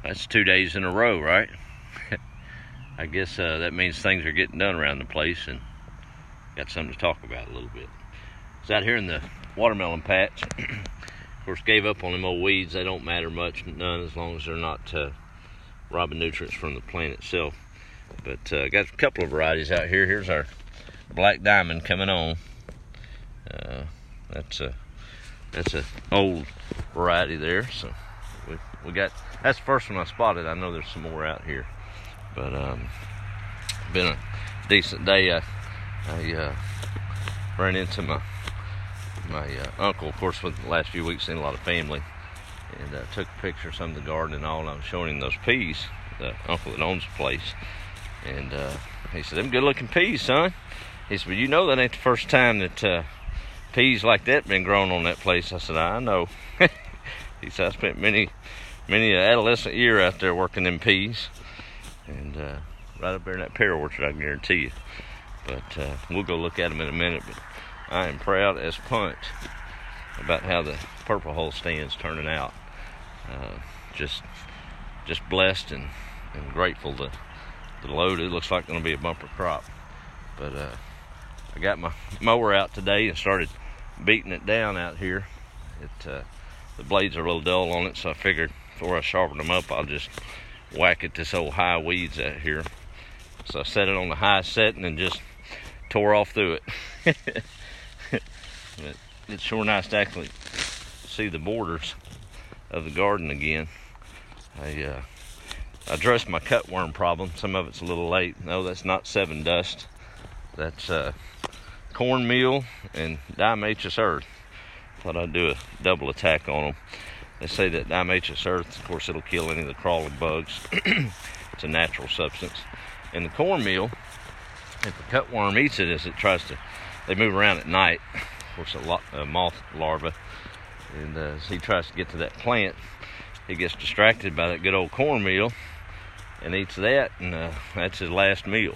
That's 2 days in a row, right? I guess that means things are getting done around the place, and got something to talk about a little bit. It's out here in the watermelon patch. Of course, gave up on them old weeds. They don't matter much, none, as long as they're not robbing nutrients from the plant itself. But got a couple of varieties out here. Here's our black diamond coming on. That's a old variety there. So we got, that's the first one I spotted. I know there's some more out here, but been a decent day. I ran into my uncle, of course, with the last few weeks, seen a lot of family, and took a picture of some of the garden and all, and I was showing him those peas, the uncle that owns the place, and he said, "Them good looking peas, son." He said, "But you know that ain't the first time that peas like that been grown on that place." I said, "I know." He said, "I spent many adolescent year out there working them peas, and right up there in that pear orchard, I can guarantee you." But we'll go look at them in a minute. But I am proud as punch about how the purple hull stand's turning out. Just blessed and grateful to the load. It looks like going to be a bumper crop. But I got my mower out today and started beating it down out here. The blades are a little dull on it, so I figured before I sharpen them up, I'll just whack at this old high weeds out here. So I set it on the high setting and just tore off through it. But it's sure nice to actually see the borders of the garden again. I addressed my cutworm problem. Some of it's a little late. No, that's not 7 dust. That's cornmeal and diatomaceous earth. Thought I'd do a double attack on them. They say that diatomaceous earth, of course, it'll kill any of the crawling bugs. It's a natural substance. And the cornmeal, if the cutworm eats it as it tries to, they move around at night. Of course, a moth larva. And as he tries to get to that plant, he gets distracted by that good old cornmeal and eats that, and that's his last meal.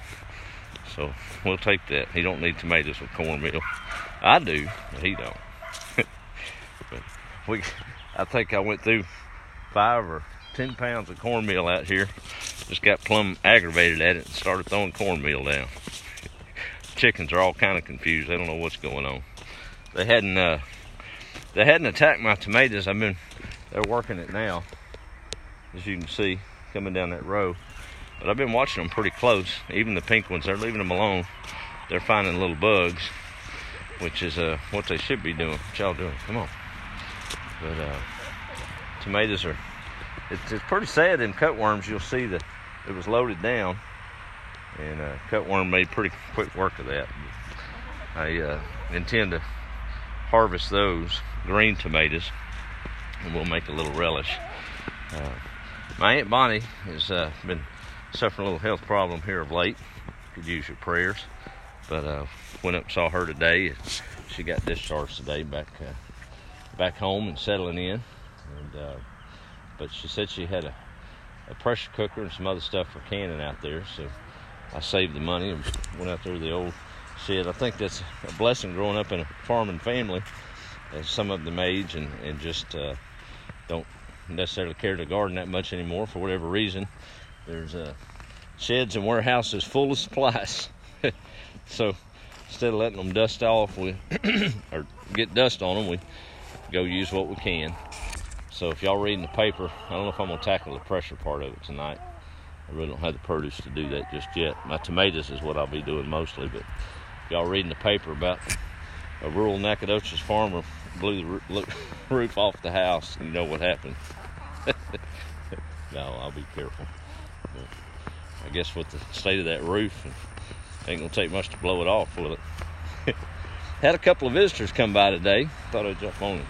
So we'll take that. He don't need tomatoes with cornmeal. I do, but he don't. But I think I went through 5 or 10 pounds of cornmeal out here. Just got plumb aggravated at it and started throwing cornmeal down. Chickens are all kind of confused. They don't know what's going on. They hadn't attacked my tomatoes. They're working it now, as you can see, coming down that row. But I've been watching them pretty close. Even the pink ones, they're leaving them alone. They're finding little bugs, which is what they should be doing. What y'all doing? Come on. But tomatoes are, it's pretty sad. In cutworms, you'll see that it was loaded down, and cutworm made pretty quick work of that. I intend to harvest those green tomatoes, and we'll make a little relish. My Aunt Bonnie has been suffering a little health problem here of late. Could use your prayers. But went up and saw her today. She got discharged today, back home and settling in. And but she said she had a pressure cooker and some other stuff for canning out there. So I saved the money and went out there to the old shed. I think that's a blessing growing up in a farming family, as some of them age and just don't necessarily care to garden that much anymore for whatever reason. There's sheds and warehouses full of supplies. So instead of letting them dust off, or get dust on them, we go use what we can. So if y'all reading the paper, I don't know if I'm gonna tackle the pressure part of it tonight. I really don't have the produce to do that just yet. My tomatoes is what I'll be doing mostly, but if y'all reading the paper about a rural Nacogdoches farmer blew the roof off the house, you know what happened. No, I'll be careful. But I guess with the state of that roof, it ain't gonna take much to blow it off, will it? Had a couple of visitors come by today. Thought I'd jump on and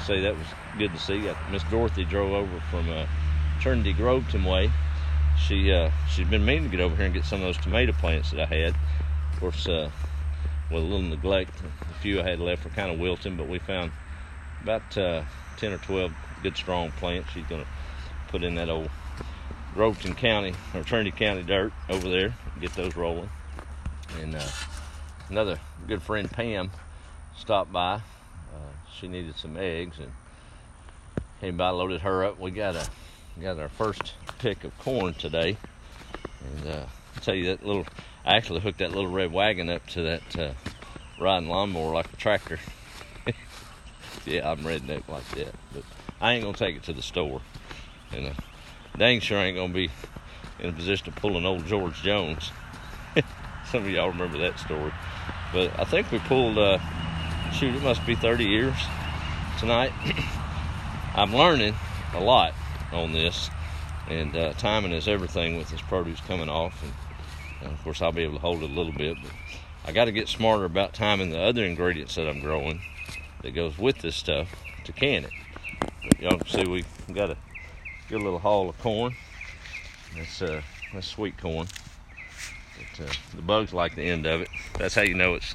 say that was good to see. Miss Dorothy drove over from Trinity Groveton way. She'd been meaning to get over here and get some of those tomato plants that I had. Of course, with a little neglect, a few I had left were kind of wilting, but we found about 10 or 12 good strong plants. She's gonna put in that old Groveton County or Trinity County dirt over there and get those rolling. And another good friend, Pam, stopped by. She needed some eggs and came by, loaded her up. We got got our first pick of corn today, and I'll tell you that little. I actually hooked that little red wagon up to that riding lawnmower like a tractor. Yeah, I'm redneck like that, but I ain't gonna take it to the store, and dang sure ain't gonna be in a position to pull an old George Jones. Some of y'all remember that story, but I think we pulled. Shoot, it must be 30 years tonight. I'm learning a lot on this, and timing is everything with this produce coming off, and of course I'll be able to hold it a little bit, but I got to get smarter about timing the other ingredients that I'm growing that goes with this stuff to can it. But y'all can see we got a good little haul of corn. That's sweet corn. But, the bugs like the end of it. That's how you know it's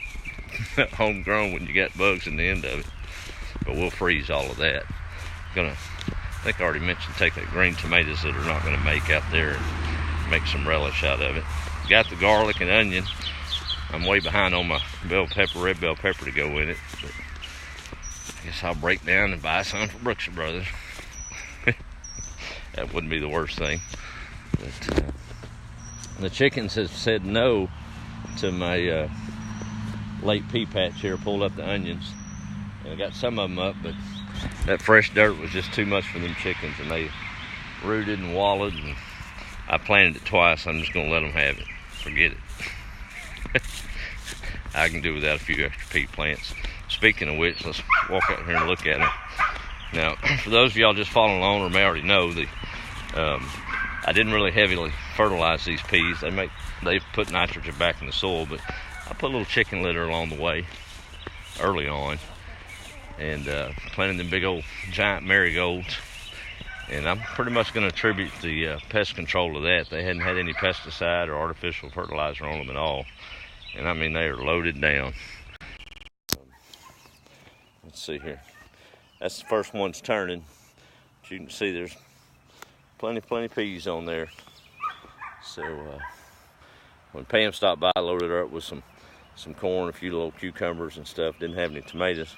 homegrown, when you got bugs in the end of it. But we'll freeze all of that. I think I already mentioned taking the green tomatoes that are not going to make out there and make some relish out of it. Got the garlic and onion. I'm way behind on my red bell pepper to go in it. But I guess I'll break down and buy some for Brooks Brothers. That wouldn't be the worst thing. But the chickens have said no to my late pea patch here. Pulled up the onions, and I got some of them up, but that fresh dirt was just too much for them chickens, and they rooted and wallowed, and I planted it twice. I'm just gonna let them have it. Forget it. I can do without a few extra pea plants. Speaking of which, let's walk out here and look at them. Now, for those of y'all just following along or may already know, I didn't really heavily fertilize these peas. They've put nitrogen back in the soil, but I put a little chicken litter along the way early on, and planted them big old giant marigolds. And I'm pretty much going to attribute the pest control to that. They hadn't had any pesticide or artificial fertilizer on them at all, and I mean they are loaded down. Let's see here. That's the first one's turning. As you can see, there's plenty peas on there. So when Pam stopped by, I loaded her up with some corn, a few little cucumbers and stuff. Didn't have any tomatoes,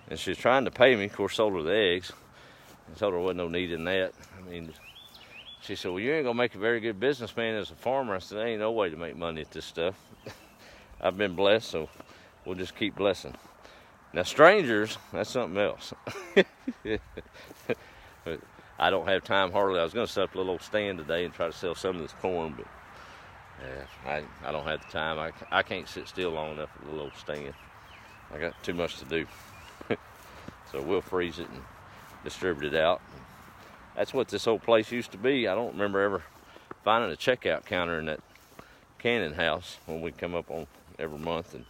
and she was trying to pay me. Of course, sold her the eggs. I told her there wasn't no need in that. I mean, she said, well, you ain't gonna make a very good businessman as a farmer. I said, there ain't no way to make money at this stuff. I've been blessed, so we'll just keep blessing. Now, strangers, that's something else. But I don't have time hardly. I was gonna set up a little old stand today and try to sell some of this corn, but I don't have the time. I can't sit still long enough at a little old stand. I got too much to do. So we'll freeze it and distribute it out. That's what this whole place used to be. I don't remember ever finding a checkout counter in that canning house when we come up on every month and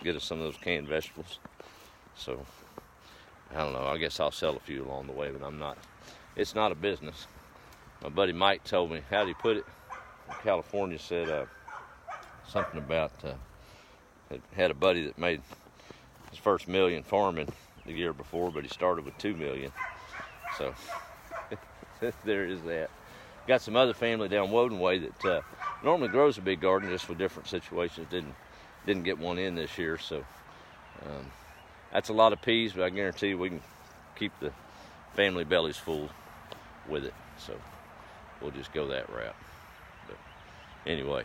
get us some of those canned vegetables. So I don't know. I guess I'll sell a few along the way, but it's not a business. My buddy Mike told me, how'd he put it? California said something about had a buddy that made his first $1 million farming the year before, but he started with $2 million. So there is that. Got some other family down Woden Way that normally grows a big garden, just for different situations. Didn't get one in this year, so that's a lot of peas, but I guarantee you we can keep the family bellies full with it. So we'll just go that route. But anyway,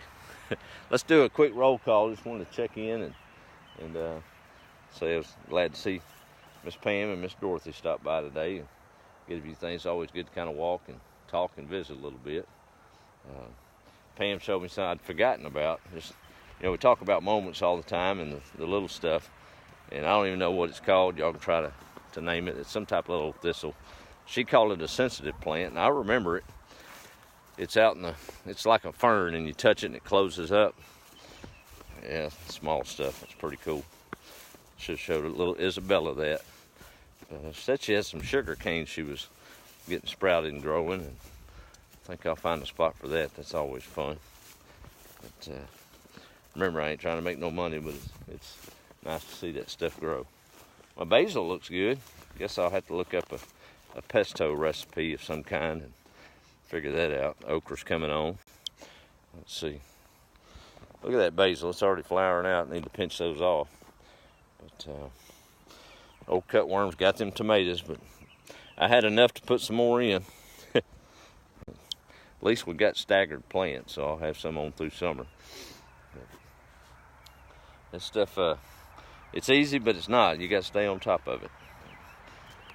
let's do a quick roll call. Just wanted to check in and say I was glad to see Miss Pam and Miss Dorothy stop by today and get a few things. It's always good to kind of walk and talk and visit a little bit. Pam showed me something I'd forgotten about. Just, we talk about moments all the time and the little stuff, and I don't even know what it's called. Y'all can try to name it. It's some type of little thistle. She called it a sensitive plant, and I remember it. It's it's like a fern, and you touch it and it closes up. Yeah, small stuff. It's pretty cool. Should have showed a little Isabella that. She said she had some sugar cane she was getting sprouted and growing, and I think I'll find a spot for that. That's always fun. But remember, I ain't trying to make no money, but it's nice to see that stuff grow. My basil looks good. Guess I'll have to look up a pesto recipe of some kind and figure that out. Okra's coming on. Let's see. Look at that basil. It's already flowering out. I need to pinch those old cutworms got them tomatoes, but I had enough to put some more in. At least we got staggered plants, so I'll have some on through summer. This stuff, it's easy, but it's not. You got to stay on top of it.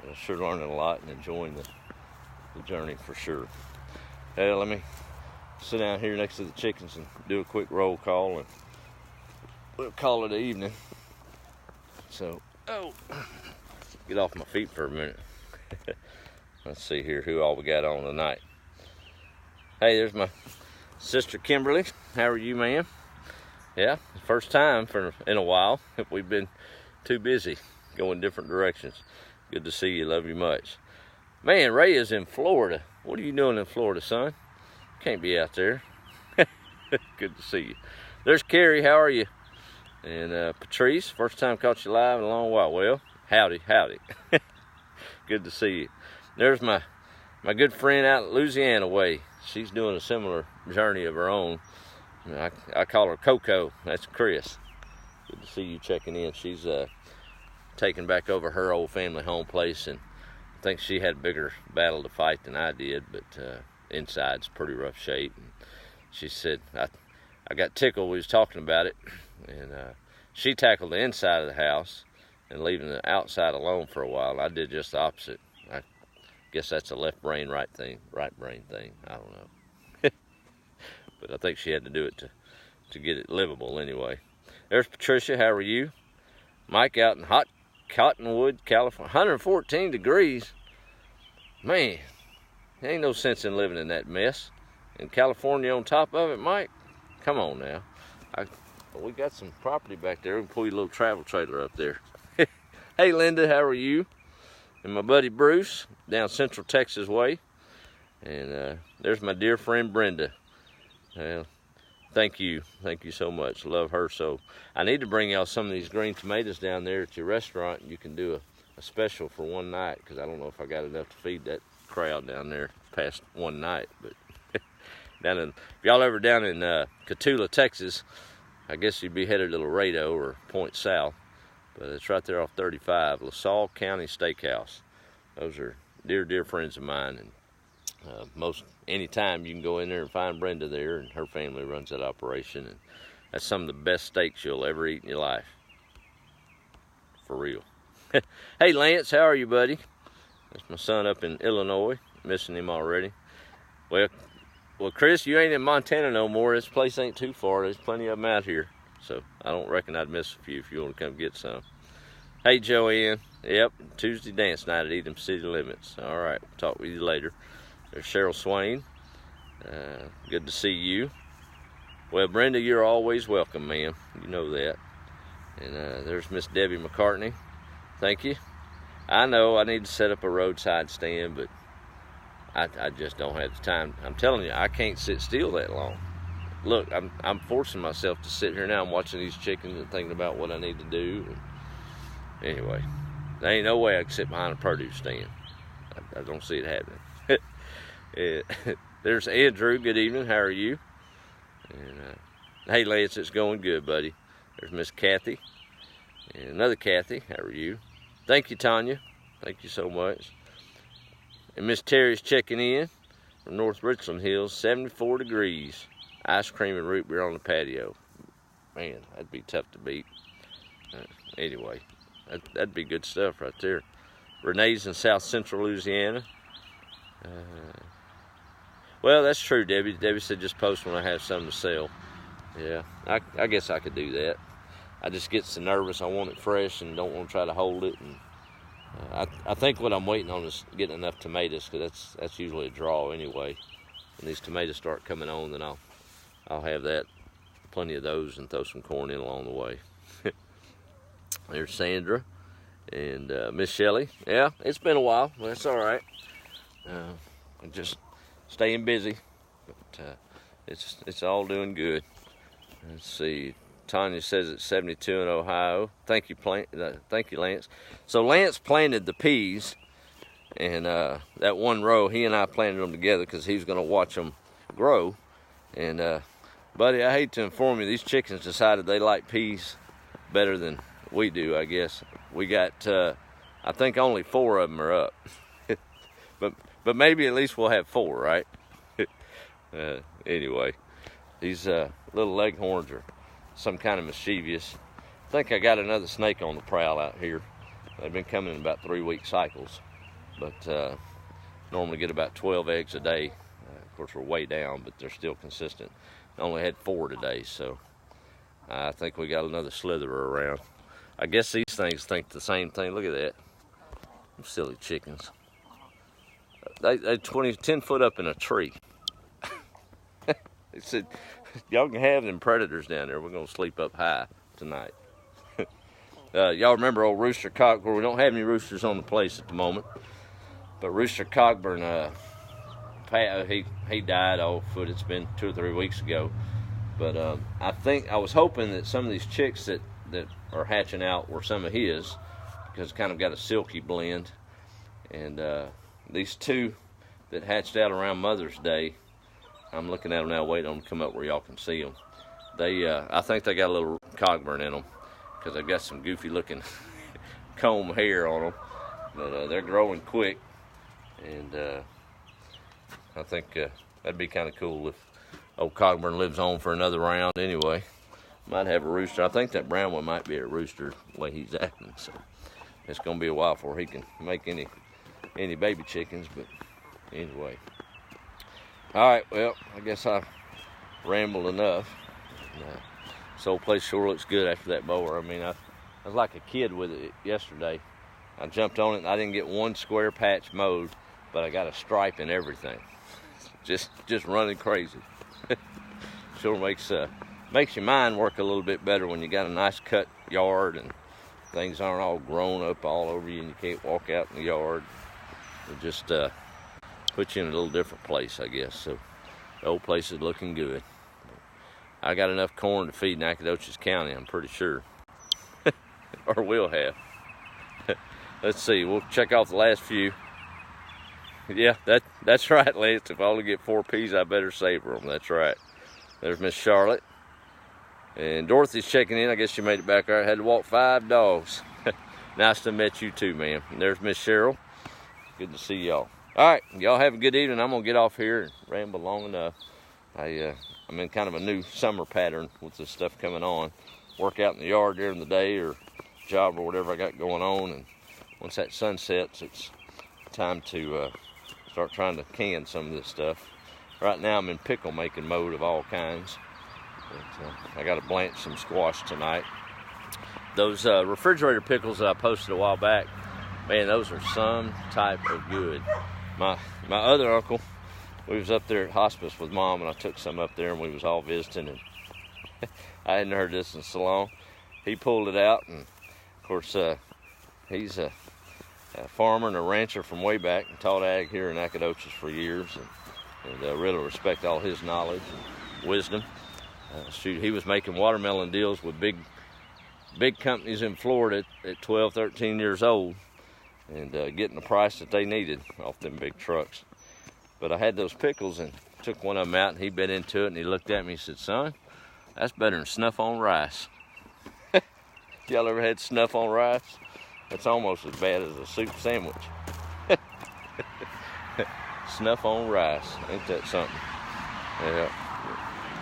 I'm sure learning a lot and enjoying the journey for sure. Hey, let me sit down here next to the chickens and do a quick roll call, and we'll call it an evening. So, get off my feet for a minute. Let's see here who all we got on tonight. Hey, there's my sister Kimberly. How are you, ma'am? Yeah, first time in a while. We've been too busy going different directions. Good to see you. Love you much. Man, Ray is in Florida. What are you doing in Florida, son? Can't be out there. Good to see you. There's Carrie. How are you? And Patrice, first time caught you live in a long while. Well, howdy, howdy. Good to see you. There's my good friend out in Louisiana way. She's doing a similar journey of her own. I call her Coco. That's Chris. Good to see you checking in. She's taking back over her old family home place, and I think she had a bigger battle to fight than I did, but inside's pretty rough shape. And she said, I got tickled. We was talking about it, and she tackled the inside of the house and leaving the outside alone for a while. I did just the opposite. I guess that's a left brain, right brain thing. I don't know. But I think she had to do it to get it livable anyway. There's Patricia. How are you? Mike out in hot Cottonwood, California. 114 degrees. Man, there ain't no sense in living in that mess. In California on top of it, Mike? Come on now. We got some property back there. We can pull your little travel trailer up there. Hey, Linda, how are you? And my buddy Bruce down Central Texas way. And there's my dear friend Brenda. Well, thank you so much. Love her. So I need to bring y'all some of these green tomatoes down there at your restaurant. You can do a special for one night, because I don't know if I got enough to feed that crowd down there past one night. But if y'all ever down in Cotulla, Texas, I guess you'd be headed to Laredo or Point South, but it's right there off 35, LaSalle County Steakhouse. Those are dear friends of mine, and anytime you can go in there and find Brenda there, and her family runs that operation, and that's some of the best steaks you'll ever eat in your life. For real. Hey, Lance, how are you, buddy? That's my son up in Illinois. Missing him already. Well, Chris, you ain't in Montana no more. This place ain't too far. There's plenty of them out here. So I don't reckon I'd miss a few if you want to come get some. Hey, Joanne. Yep, Tuesday dance night at Edom City Limits. All right, talk with you later. There's Cheryl Swain. Good to see you. Well, Brenda, you're always welcome, ma'am. You know that. And there's Miss Debbie McCartney. Thank you. I know I need to set up a roadside stand, but I just don't have the time. I'm telling you, I can't sit still that long. Look, I'm forcing myself to sit here now. I'm watching these chickens and thinking about what I need to do. And anyway, there ain't no way I can sit behind a produce stand. I don't see it happening. There's Andrew. Good evening. How are you? And hey, Lance, it's going good, buddy. There's Miss Kathy and another Kathy. How are you? Thank you, Tanya. Thank you so much. And Miss Terry's checking in from North Richland Hills. 74 degrees. Ice cream and root beer on the patio. Man, that'd be tough to beat. Anyway, that'd be good stuff right there. Renee's in South Central Louisiana. Well, that's true, Debbie. Debbie said just post when I have something to sell. Yeah, I guess I could do that. I just get so nervous. I want it fresh and don't want to try to hold it. And I think what I'm waiting on is getting enough tomatoes, because that's usually a draw anyway. When these tomatoes start coming on, then I'll have that, plenty of those, and throw some corn in along the way. There's Sandra and Miss Shelley. Yeah, it's been a while, but that's all right. I'm just staying busy, but it's all doing good. Let's see. Tanya says it's 72 in Ohio. Thank you, Lance. So Lance planted the peas, and that one row, he and I planted them together because he was going to watch them grow. And buddy, I hate to inform you, these chickens decided they like peas better than we do, I guess. We got, I think only 4 of them are up. but maybe at least we'll have 4, right? Anyway, these little leghorns are some kind of mischievous. I think I got another snake on the prowl out here. They've been coming in about 3-week cycles, but normally get about 12 eggs a day. Of course, we're way down, but they're still consistent. I only had 4 today, so I think we got another slitherer around. I guess these things think the same thing. Look at that. Them silly chickens. They 10 foot up in a tree. They said, y'all can have them predators down there. We're going to sleep up high tonight. Y'all remember old Rooster Cockburn? We don't have any roosters on the place at the moment. But Rooster Cockburn, he died off foot. It's been 2 or 3 weeks ago. But I was hoping that some of these chicks that are hatching out were some of his, because it's kind of got a silky blend. And these 2 that hatched out around Mother's Day, I'm looking at them now, waiting on them to come up where y'all can see them. I think they got a little Cockburn in them, because they've got some goofy looking comb hair on them. But they're growing quick, and I think that'd be kind of cool if old Cockburn lives on for another round anyway. Might have a rooster. I think that brown one might be a rooster the way he's acting, so it's going to be a while before he can make any baby chickens, but anyway. All right, well, I guess I rambled enough. This old place sure looks good after that mower. I mean, I was like a kid with it yesterday. I jumped on it and I didn't get one square patch mowed, but I got a stripe and everything. Just running crazy. Sure makes your mind work a little bit better when you got a nice cut yard and things aren't all grown up all over you and you can't walk out in the yard. It just puts you in a little different place, I guess. So the old place is looking good. I got enough corn to feed Nacogdoches County, I'm pretty sure. Or will have. Let's see, we'll check off the last few. Yeah, that's right, Lance. If I only get 4 peas, I better savor them. That's right. There's Miss Charlotte. And Dorothy's checking in. I guess she made it back. I had to walk 5 dogs. Nice to meet you too, ma'am. And there's Miss Cheryl. Good to see y'all. All right, y'all have a good evening. I'm gonna get off here and ramble long enough. I'm in kind of a new summer pattern with this stuff coming on. Work out in the yard during the day or job or whatever I got going on, and once that sun sets, it's time to start trying to can some of this stuff. Right now I'm in pickle making mode of all kinds. But, I got to blanch some squash tonight. Those refrigerator pickles that I posted a while back, man, those are some type of good. My other uncle, we was up there at hospice with Mom, and I took some up there, and we was all visiting, and I hadn't heard this in so long. He pulled it out, and of course, he's a farmer and a rancher from way back, and taught ag here in Nacogdoches for years, and really respect all his knowledge and wisdom. Shoot, he was making watermelon deals with big companies in Florida at 12, 13 years old, and getting the price that they needed off them big trucks. But I had those pickles and took one of them out, and he bit into it, and he looked at me and said, "Son, that's better than snuff on rice." Y'all ever had snuff on rice? That's almost as bad as a soup sandwich. Snuff on rice, ain't that something? Yeah.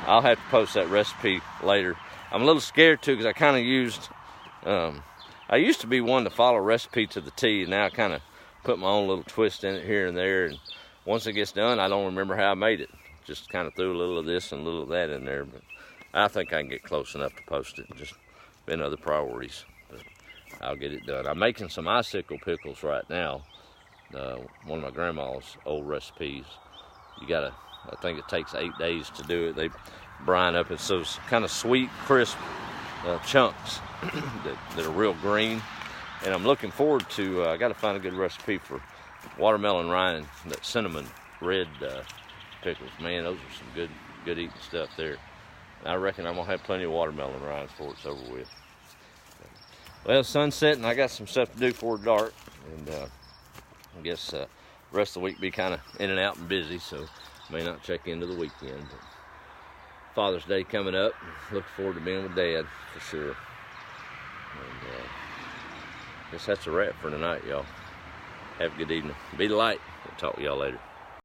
I'll have to post that recipe later. I'm a little scared too, because I kind of used, I used to be one to follow a recipe to the T, and now I kind of put my own little twist in it here and there, and once it gets done, I don't remember how I made it. Just kind of threw a little of this and a little of that in there, but I think I can get close enough to post it. Just been other priorities, but I'll get it done. I'm making some icicle pickles right now. One of my grandma's old recipes. I think it takes 8 days to do it. They brine up. It's those kind of sweet, crisp chunks that are real green. And I'm looking forward to, I got to find a good recipe for watermelon rind, that cinnamon red pickles. Man, those are some good eating stuff there. And I reckon I'm going to have plenty of watermelon rinds before it's over with. Well, sunset, and I got some stuff to do before dark. And I guess the rest of the week be kind of in and out and busy, so may not check into the weekend. But Father's Day coming up. Looking forward to being with Dad for sure. And I guess that's a wrap for tonight, y'all. Have a good evening. Be the light. Talk to y'all later.